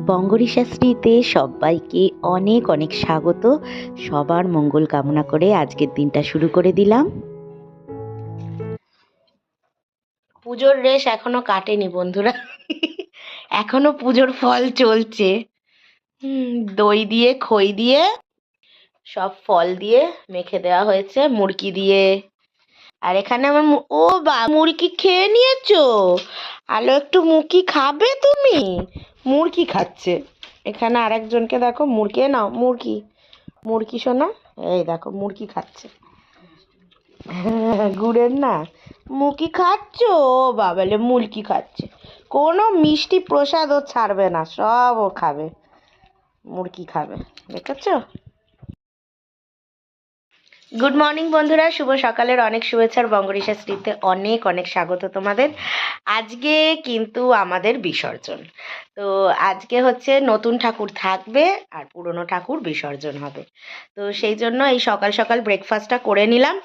বঙ্গরি শাস্ত্রীতে সবাইকে অনেক অনেক স্বাগত। সবার মঙ্গল কামনা করে আজকের দিনটা শুরু করে দিলাম। পুজোর রেশ এখনো কাটেনি বন্ধুরা, এখনো পুজোর ফল চলছে। দই দিয়ে খই দিয়ে সব ফল দিয়ে মেখে দেওয়া হয়েছে, মুড়কি দিয়ে। আর এখানে আমার ও বা মুড়কি খেয়ে নিয়েছো? আলো একটু মুড়কি খাবে তুমি? মুড়কি খাচ্ছে। এখানে আরেকজনকে দেখো, মুড়কি নাও, মুড়কি মুড়কি শোনা, এই দেখো মুড়কি খাচ্ছে। গুড়ের না মুড়কি খাচ্ছ? বাবালে মুড়কি খাচ্ছে। কোনো মিষ্টি প্রসাদ ও ছাড়বে না, সব ও খাবে, মুড়কি খাবে, দেখেছো? গুড মর্নিং বন্ধুরা, শুভ সকালের অনেক শুভেচ্ছার বঙ্গরি শাস্ত্রীতে অনেক অনেক স্বাগত তোমাদের। আজকে কিন্তু আমাদের বিসর্জন। তো আজকে হচ্ছে নতুন ঠাকুর থাকবে আর পুরনো ঠাকুর বিসর্জন হবে। তো সেই জন্য এই সকাল সকাল ব্রেকফাস্টটা করে নিলাম,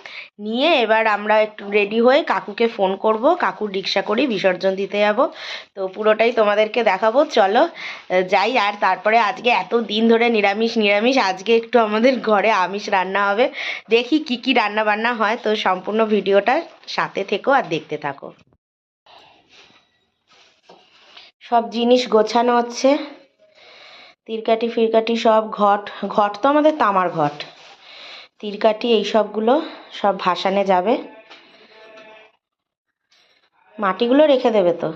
নিয়ে এবার আমরা একটু রেডি হয়ে কাকুকে ফোন করব, কাকুর রিক্সা করেই বিসর্জন দিতে যাব। তো পুরোটাই তোমাদেরকে দেখাবো, চলো যাই। আর তারপরে আজকে এত দিন ধরে নিরামিষ নিরামিষ, আজকে একটু আমাদের ঘরে আমিষ রান্না হবে। দেখি কি কি রান্না বান্না হয়। তো সম্পূর্ণ ভিডিওটা সাথে থেকো আর দেখতে থাকো। সব জিনিস গোছানো হচ্ছে, তিরকাটি ফিরকাটি সব, ঘট ঘট তো আমাদের তামার ঘট, তিরকাটি এই সবগুলো সব ভাসানে যাবে। মাটিগুলো রেখে দেবে তো।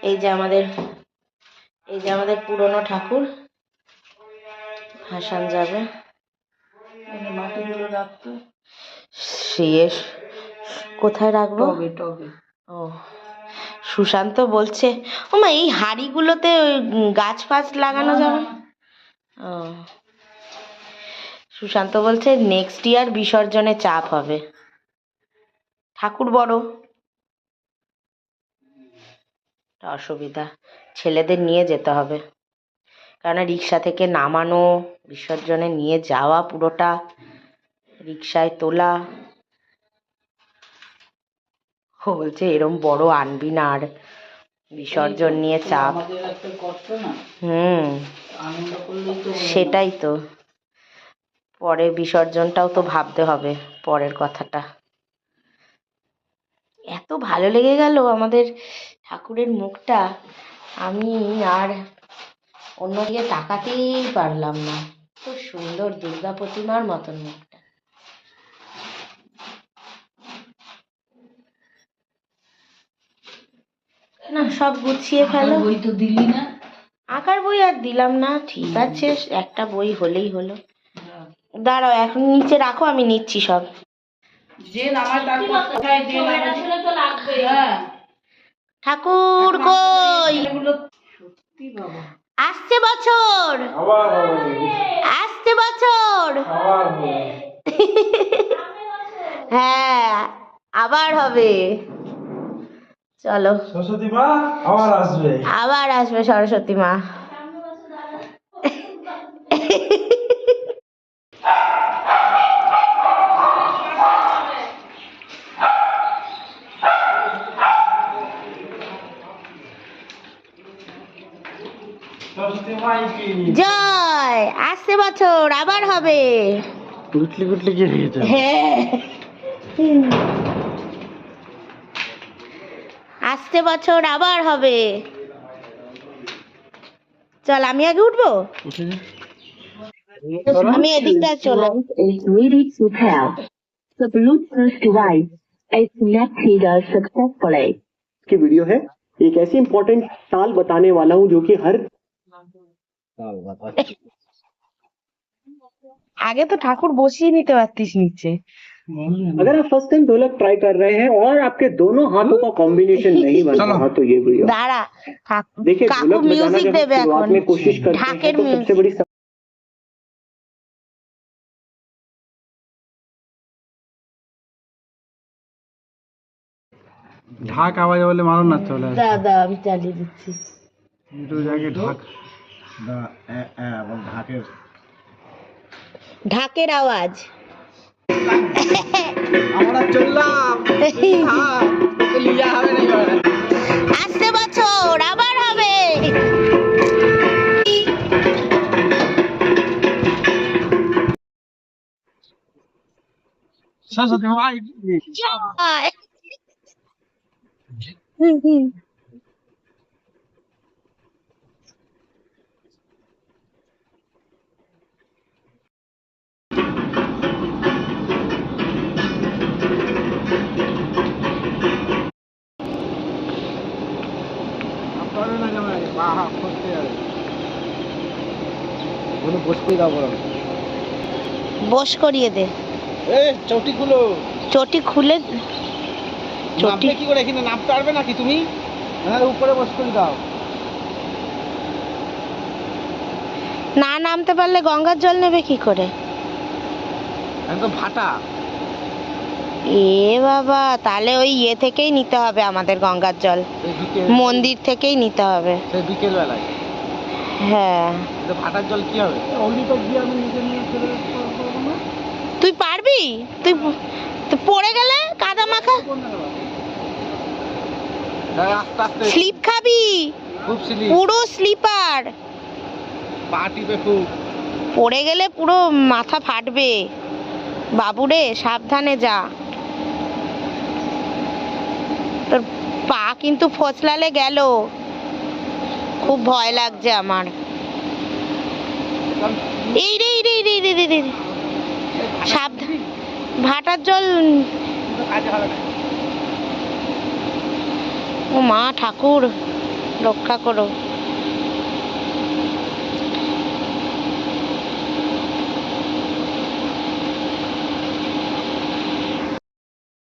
এই যে আমাদের পুরনো ঠাকুর ভাসান যাবে। মাটিগুলো রাখতে শেষ কোথায় রাখবো? ও, সুশান্ত বলছে ওমা এই হাঁড়িগুলোতে গাছ ফাছ লাগানো যাবে না? ও, সুশান্ত বলছে নেক্সট ইয়ার বিসর্জনে চাপ হবে, ঠাকুর বড়, অসুবিধা, ছেলেদের নিয়ে যেতে হবে। কারণ রিক্সা থেকে নামানো, বিসর্জনে নিয়ে যাওয়া, পুরোটা রিক্সায় তোলা। ও বলছে এরম বড় আনবি না, আর বিসর্জন নিয়ে চাপ। সেটাই তো, পরে বিসর্জনটাও তো ভাবতে হবে, পরের কথাটা। এত ভালো লেগে গেল আমাদের ঠাকুরের মুখটা, আমি আর অন্যদিকে তাকাতেই পারলাম না। খুব সুন্দর, দুর্গা প্রতিমার মতন মুখটা। না সব গুছিয়ে ফেলো। বই তো দিলি না? আঁকার বই আর দিলাম না, ঠিক আছে, একটা বই হলেই হলো। দাঁড়াও, এখন নিচে রাখো, আমি নিচ্ছি সব। ঠাকুর কই? আসছে বছর, আসছে বছর। হ্যাঁ আবার হবে, চলো। সরস্বতী মা আবার আসবে, আবার আসবে সরস্বতী মা। জয়, আসছে বছর আবার হবে। গুটলি গুটলি কি হয়েছে? হ্যাঁ, আসছে বছর আবার হবে। চল আমি আগে উঠবো, আমি এদিকটা চলে। Is ready to pair. The Bluetooth device is connected successfully. की वीडियो है, एक ऐसी इंपॉर्टेंट साल बताने वाला हूँ जो कि हर आगे तो ठाकुर बसिए নিতে পারতিস নিচে। अगर आप फर्स्ट टाइम ढोलक ट्राई कर रहे हैं और आपके दोनों हाथों का कॉम्बिनेशन नहीं बन रहा तो ये वीडियो दाঁড়া, देखिए। काकू ढोलक बजाना म्यूजिक जब देवे शुरुआत এখন, में कोशिश करते हैं ঢাকের तो सबसे बड़ी ঢাক আওয়াজ বলে মারো না চলে আসে। দাদা আমি চালিয়ে দিচ্ছি। দুটো জায়গায় ঢাক ঢাকের ঢাকের আওয়াজ। আমরা চললাম, লিয়া হবে না। সরস্বতী ভাই জয়। পারবে না কেন বাহা করতে যাবে কোনো বসতেই দাও বলো বস করিয়ে দে। এ চটি গুলো চটি খুলে চটি নামতে কি করে এখানে নামতে পারবে নাকি তুমি হ্যাঁ উপরে বস করে দাও না নামতে পারলে গঙ্গার জল নেবে কি করে? একদম ফাটা এ বাবা, তাহলে ওই ইয়ে থেকেই নিতে হবে আমাদের গঙ্গার জল, এই বিকেল মন্দির থেকেই নিতে হবে। সেই বিকেল বেলায় হ্যাঁ, এটা ফাটার জল কি হবে ওলি তো গিয়ে আমি নিজে নিয়ে চলে করবো না তুই পারবি? তুই তুই পড়ে গেলে কাদা মাখা আস্তে আস্তে স্লিপ খাবি, খুব সিলি পুরো স্লিপার। পা টিপে খুব পড়ে গেলে পুরো মাথা ফাটবে। বাবুরে সাবধানে যা, তোর পা কিন্তু ফোচলালে গেল। খুব ভয় লাগছে আমার। এই রে এই রে এই রে এই রে এই রে, সাবধান, ভাটার জল। কাজে হবে না ও মা ঠাকুর রক্ষা করো।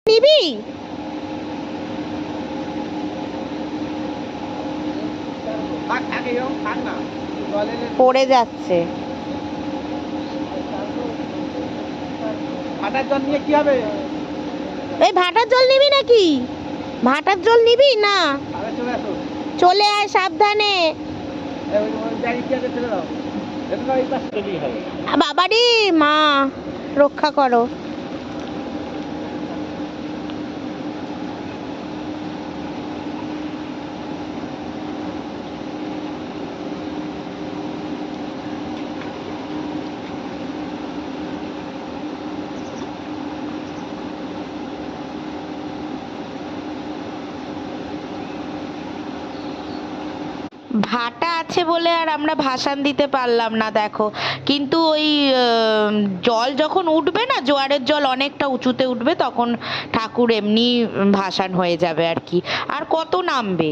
নিবি? থাক থাক এরকম থাক না জলে পড়ে যাচ্ছে। ফাটার জল নিয়ে কি হবে এই ভাটার জল নিবি নাকি? ভাটার জল নিবি না? তাহলে চলে আসো চলে আয় সাবধানে। ওই গাড়ি কি আছে ছেড়ে দাও এটা না এই পাশে চলেই হবে বাবারে মা রক্ষা করো। ভাটা আছে বলে আর আমরা ভাসান দিতে পারলাম না দেখো, কিন্তু ওই জল যখন উঠবে না, জোয়ারের জল অনেকটা উঁচুতে উঠবে, তখন ঠাকুর এমনি ভাসান হয়ে যাবে আর কি। আর কত নামবে?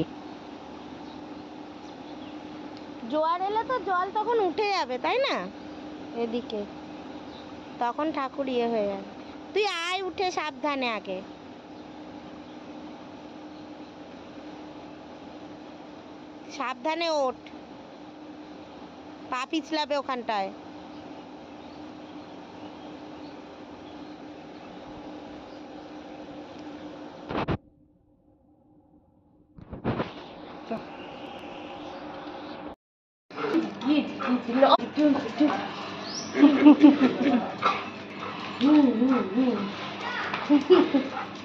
জোয়ার এলে তো জল তখন উঠে যাবে, তাই না? এদিকে তখন ঠাকুর ইয়ে হয়ে যাবে। তুই আয় উঠে সাবধানে আগে। সাবধানে ওঠ, পা পিছলাবে ওখানটায়।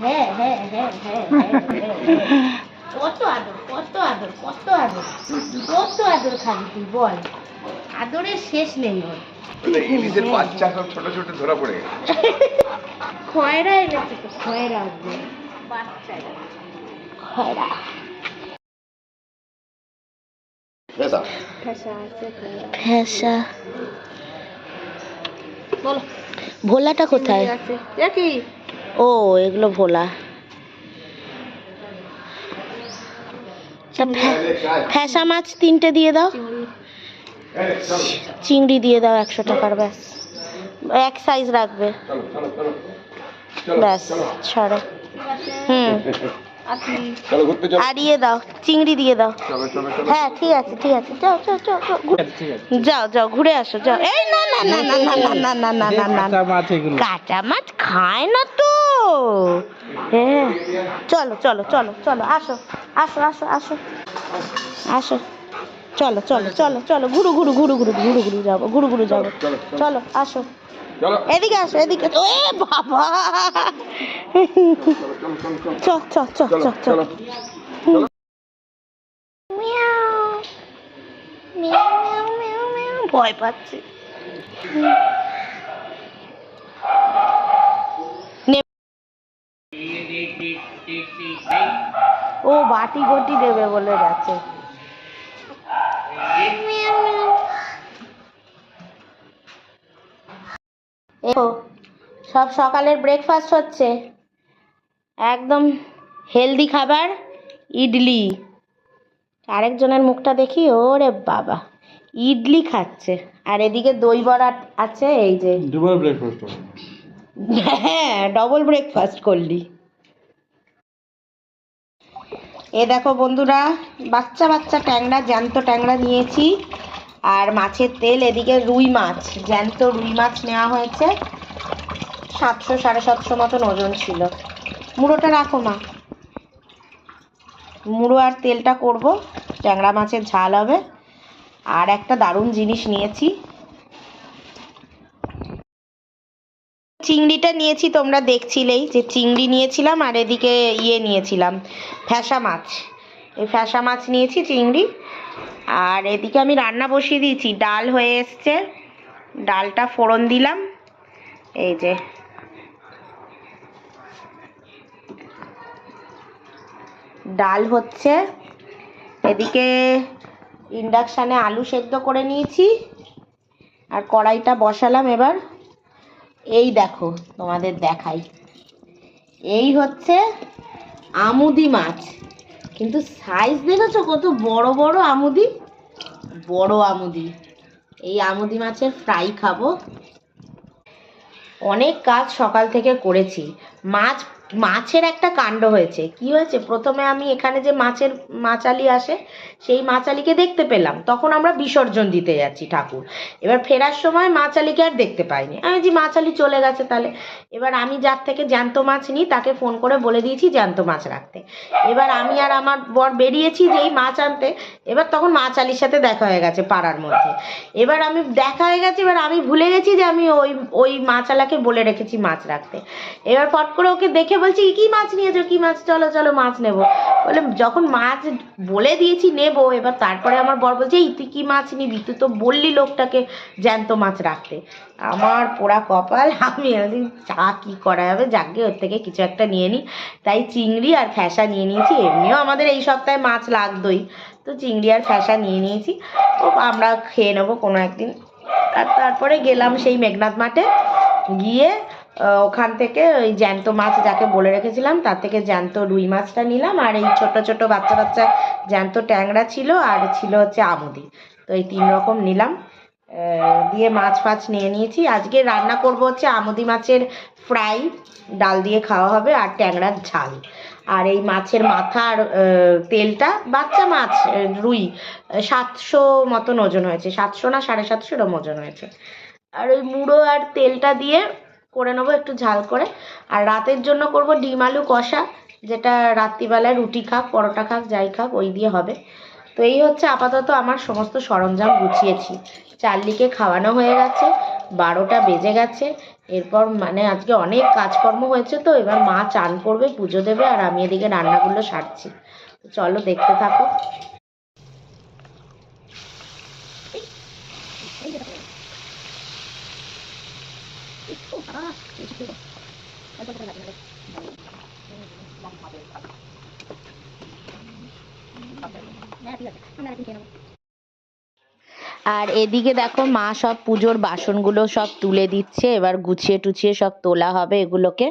হ্যাঁ হ্যাঁ হ্যাঁ হ্যাঁ কত আদর কত আদর কত আদর কত আদর খাবি তুই বল? আদরের শেষ নেই ওর। ইলিশের বাচ্চা সব ছোট ছোট ধরা পড়ে গেছে খয়রা এনেছে তো, খয়রা আসবে বাচ্চারা, খয়রা ফ্যাসা। বলো ভোলাটা কোথায়? ও এগুলো ভোলা। ফ্যাসা মাছ 3টে দিয়ে দাও, চিংড়ি দিয়ে দাও 100 টাকার, ব্যাস এক সাইজ রাখবে, ব্যাস ছাড়ো। আর ইয়ে দাও, চিংড়ি দিয়ে দাও। হ্যাঁ ঠিক আছে ঠিক আছে, যাও যাও যাও যাও যাও ঘুরে আসো যাও। এই না না না না না না না না না না না, কাঁচা মাছ খায় না তো। হ্যাঁ চলো চলো চলো চলো, আসো আসো আসো আসো আসো, চলো চলো চলো চলো, ঘুরু ঘুরু ঘুরু ঘুরু ঘুরু ঘুরু যাবো, ঘুরু ঘুরু যাবো, চলো আসো এদিকে আসো এদিকে। এ বাবা চ চ চ চ চ। ভয় পাচ্ছি। ও বাটি গটি দেবে বলে গেছে। সব সকালের ব্রেকফাস্ট হচ্ছে, একদম হেলদি খাবার, ইডলি। আরেকজনের মুখটা দেখি, ওরে বাবা, ইডলি খাচ্ছে। আর এদিকে দই বড়া আছে, এই যে দুবার ব্রেকফাস্ট। হ্যাঁ, ডবল ব্রেকফাস্ট করলি। এ দেখো বন্ধুরা, বাচ্চা বাচ্চা ট্যাংরা, জ্যান্ত ট্যাংরা নিয়েছি আর মাছের তেল। এদিকে রুই মাছ, জ্যান্ত রুই মাছ নেওয়া হয়েছে, 700 750 মতন ওজন ছিল। মুড়োটা রাখো মা, মুড়ো আর তেলটা করব, ট্যাংরা মাছের ঝাল হবে। আর একটা দারুণ জিনিস নিয়েছি, চিংড়িটা নিয়েছি, তোমরা দেখছিলেই যে চিংড়ি নিয়েছিলাম। আর এদিকে নিয়েছিলাম ফ্যাসা মাছ, এই ফ্যাসা মাছ নিয়েছি, চিংড়ি। আর এদিকে আমি রান্না বসিয়ে দিয়েছি, ডাল হয়ে এসছে, ডালটা ফোড়ন দিলাম। এই যে ডাল হচ্ছে, এদিকে ইন্ডাকশানে আলু সেদ্ধ করে নিয়েছি আর কড়াইটা বসালাম। এবার এই দেখো, তোমাদের দেখাই, এই হচ্ছে আমুদি মাছ, কিন্তু সাইজ দেখেছো কত বড় বড় আমুদি, বড় আমুদি। এই আমুদি মাছের ফ্রাই খাবো। অনেক কাজ সকাল থেকে করেছি। মাছের একটা কাণ্ড হয়েছে। কি হয়েছে, প্রথমে আমি এখানে যে মাচালি আসে, সেই মাচালিকে দেখতে পেলাম, তখন আমরা বিসর্জন দিতে যাচ্ছি ঠাকুর। এবার ফেরার সময় মাচালিকে আর দেখতে পাইনি, আমি যে মাচালি চলে গেছে তাহলে। এবার আমি যার থেকে জ্যান্ত মাছ নিই তাকে ফোন করে বলে দিয়েছি জ্যান্ত মাছ রাখতে। এবার আমি আর আমার বর বেরিয়েছি যেই মাছ আনতে, এবার তখন মাচালির সাথে দেখা হয়ে গেছে পাড়ার মধ্যে। এবার আমি দেখা হয়ে গেছে, এবার আমি ভুলে গেছি যে আমি ওই মাছালাকে বলে রেখেছি মাছ রাখতে। এবার ফট করে ওকে দেখে বলছি, কি মাছ নিয়েছো, কি মাছ, চলো চলো মাছ নেবো। বলে যখন মাছ বলে দিয়েছি নেবো, এবার তারপরে আমার বর বলছে, এই তুই কি মাছ নিবি, তুই তো বললি লোকটাকে জ্যান্ত মাছ রাখতে। আমার পোড়া কপাল, আমি চা কি করা যাবে, যাকে ওর থেকে কিছু একটা নিয়ে নিই। তাই চিংড়ি আর ফ্যাসা নিয়ে নিয়েছি, এমনিও আমাদের এই সপ্তাহে মাছ লাগতোই, তো চিংড়ি আর ফ্যাসা নিয়ে নিয়েছি, ও আমরা খেয়ে নেবো কোনো একদিন। আর তারপরে গেলাম সেই মেঘনাদ মাঠে, গিয়ে ওখান থেকে ওই জ্যান্ত মাছ যাকে বলে রেখেছিলাম তার থেকে জ্যান্ত রুই মাছটা নিলাম। আর এই ছোট ছোট বাচ্চা বাচ্চা জ্যান্ত ট্যাংরা ছিল, আর ছিল হচ্ছে আমুদি। তো এই 3 রকম নিলাম, দিয়ে মাছ ফাছ নিয়ে নিয়েছি। আজকে রান্না করব হচ্ছে আমুদি মাছের ফ্রাই, ডাল দিয়ে খাওয়া হবে, আর ট্যাংরার ঝাল। আর এই মাছের মাথার তেলটা, বাচ্চা মাছ রুই, 700 মতন ওজন হয়েছে, 700 না 750 এরকম ওজন হয়েছে। আর ওই মুড়ো আর তেলটা দিয়ে করে নেবো একটু ঝাল করে। আর রাতের জন্য করব ডিম আলু কষা, যেটা রাত্রিবেলায় রুটি খাক, পরোটা খাক, যাই খাক, ওই দিয়ে হবে। তো এই হচ্ছে আপাতত আমার সমস্ত সরঞ্জাম গুছিয়েছি। চার্লিকে খাওয়ানো হয়ে গেছে, 12টা বেজে গেছে। এরপর মানে আজকে অনেক কাজকর্ম হয়েছে, তো এবার মা চান করবে, পুজো দেবে, আর আমি এদিকে রান্নাগুলো সারছি। তো চলো দেখতে থাকো। আর এদিকে দেখো মা সব পুজোর বাসনগুলো সব তুলে দিচ্ছে, এবার গুছিয়ে টুছিয়ে সব তোলা হবে এগুলোকে।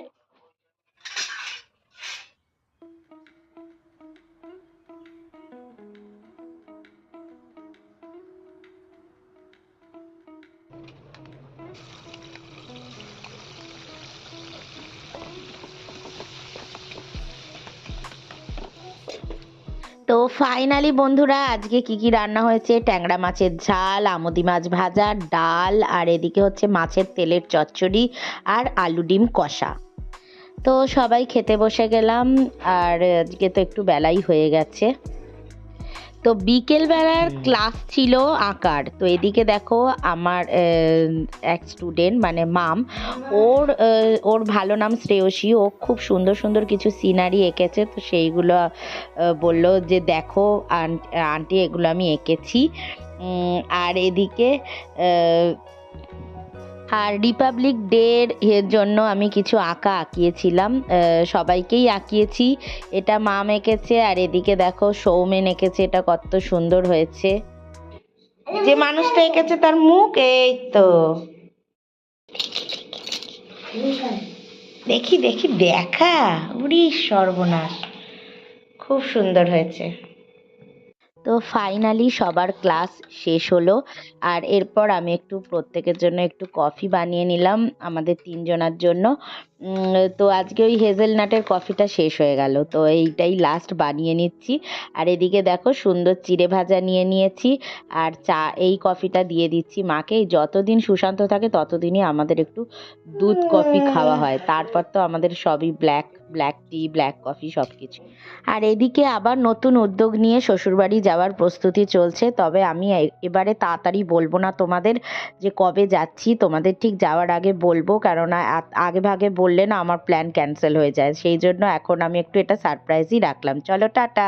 তো ফাইনালি বন্ধুরা, আজকে কি কি রান্না হয়েছে, ট্যাংরা মাছের ঝাল, আমুদি মাছ ভাজা, ডাল, আর এদিকে হচ্ছে মাছের তেলের চচ্চড়ি, আর আলু ডিম কষা। তো সবাই খেতে বসে গেলাম, আর আজকে তো একটু বেলাই হয়ে গেছে। তো বিকেলবেলার ক্লাস ছিল আঁকার। তো এদিকে দেখো আমার এক স্টুডেন্ট মানে মাম, ওর ভালো নাম শ্রেয়সী, ও খুব সুন্দর সুন্দর কিছু সিনারি এঁকেছে। তো সেইগুলো বললো যে দেখো আন্টি এগুলো আমি এঁকেছি। আর এদিকে আর রিপাবলিক ডের এর জন্য আমি কিছু আঁকা আঁকিয়েছিলাম, সবাইকেই আঁকিয়েছি। এটা মাম এঁকেছে, আর এদিকে দেখো সৌমেন এঁকেছে। এটা কত সুন্দর হয়েছে। যে মানুষটা এঁকেছে তার মুখ এই তো, দেখি দেখি দেখা, উরি সর্বনাশ, খুব সুন্দর হয়েছে। তো ফাইনালি সবার ক্লাস শেষ হলো, আর এরপর আমি একটু প্রত্যেকের জন্য একটু কফি বানিয়ে নিলাম আমাদের তিনজনের জন্য। তো আজকে ওই হেজেলনাটের কফিটা শেষ হয়ে গেল, তো এইটাই লাস্ট বানিয়ে নিচ্ছি। আর এদিকে দেখো সুন্দর চিড়ে ভাজা নিয়ে নিয়েছি, আর চা, এই কফিটা দিয়ে দিচ্ছি মাকে। যতদিন সুশান্ত থাকে ততদিনই আমাদের একটু দুধ কফি খাওয়া হয়, তারপর তো আমাদের সবই ব্ল্যাক টি, ব্ল্যাক কফি সব কিছু। আর এদিকে আবার নতুন উদ্যোগ নিয়ে শ্বশুরবাড়ি যাওয়ার প্রস্তুতি চলছে। তবে আমি এবারে তাড়াতাড়ি বলবো না তোমাদের যে কবে যাচ্ছি, তোমাদের ঠিক যাওয়ার আগে বলবো, কেননা আগে ভাগে বললে না আমার প্ল্যান ক্যান্সেল হয়ে যায়। সেই জন্য এখন আমি একটু এটা সারপ্রাইজই রাখলাম। চলো টাটা।